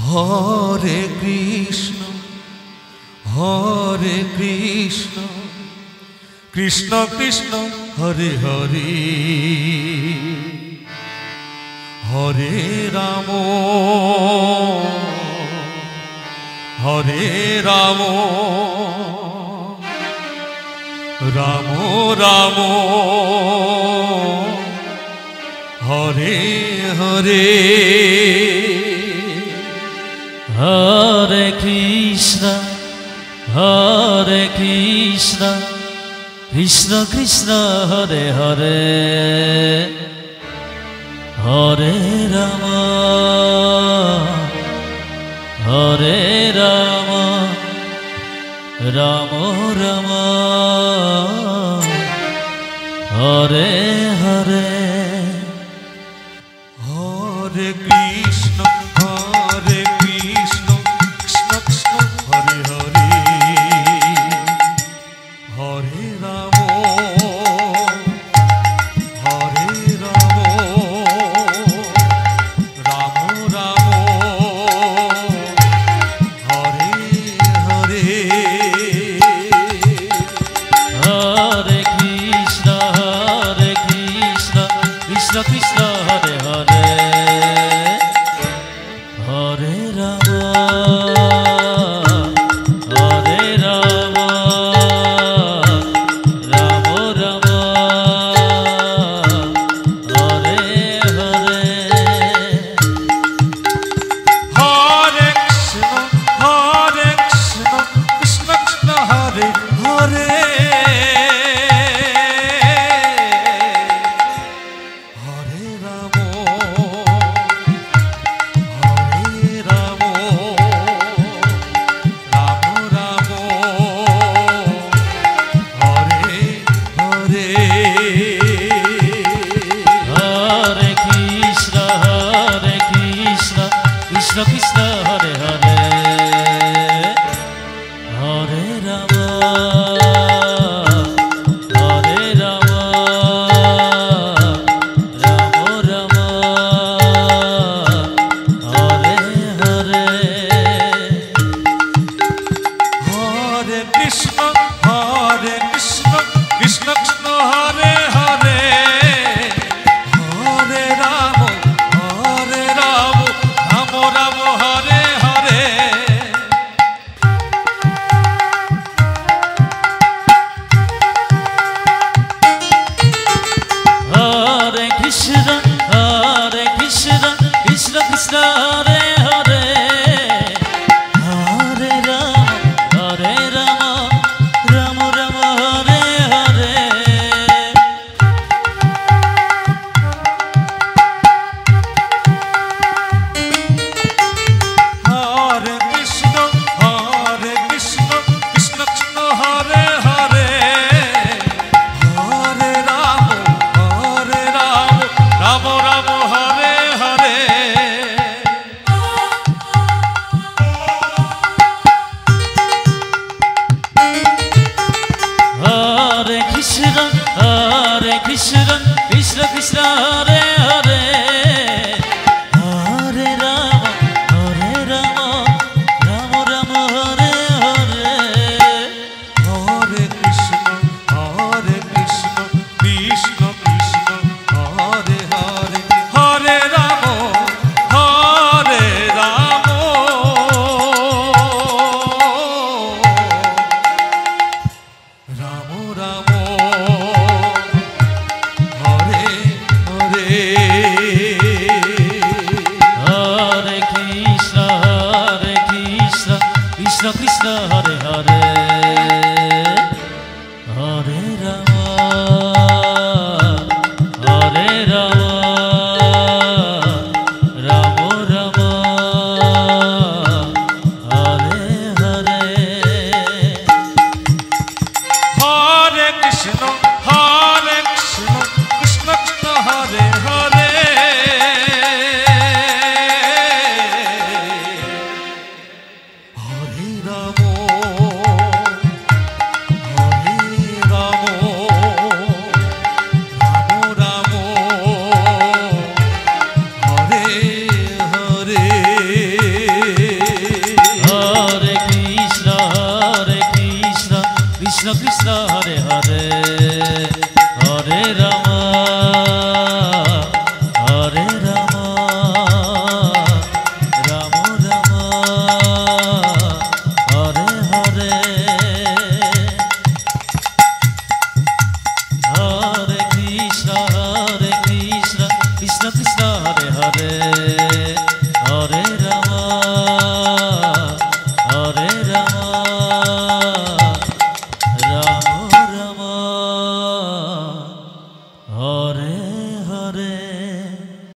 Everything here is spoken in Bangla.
হরে কৃষ্ণ কৃষ্ণ কৃষ্ণ হরে হরে হরে রাম রাম রাম হরে হরে হরে কৃষ্ণ কৃষ্ণ কৃষ্ণ হরে হরে হরে রাম রাম রাম হরে হরে হরে কৃষ্ণ কৃষ্ণ কৃষ্ণ হরে হরে হরে রাম রাম রাম হরে হরে হরে কৃষ্ণ কৃষ্ণ কৃষ্ণ হরে হরে হরে রাম রাম রাম হরে হরে হরে কৃষ্ণ কৃষ্ণ কৃষ্ণ হরে হরে হরে রাম রাম রাম হরে হরে হরে কৃষ্ণ কৃষ্ণ কৃষ্ণ হরে হরে হরে রাম রাম রাম হরে হরে হরে কৃষ্ণ কৃষ্ণ কৃষ্ণ হরে হরে হরে রাম রাম রাম হরে হরে হরে কৃষ্ণ কৃষ্ণ কৃষ্ণ হরে হরে হরে রাম রাম রাম হরে হরে হরে কৃষ্ণ কৃষ্ণ কৃষ্ণ হরে হরে হরে রাম রাম হরে হরে হরে কৃষ্ণ কৃষ্ণ কৃষ্ণ হরে হরে হরে রাম রাম রাম হরে হরে হরে কৃষ্ণ কৃষ্ণ কৃষ্ণ হরে হরে হরে রাম রাম রাম হরে হরে হরে কৃষ্ণ কৃষ্ণ কৃষ্ণ হরে হরে হরে রাম রাম রাম হরে হরে হরে কৃষ্ণ কৃষ্ণ কৃষ্ণ হরে হরে হরে রাম কৃষ্ণ কৃষ্ণ হরে হরে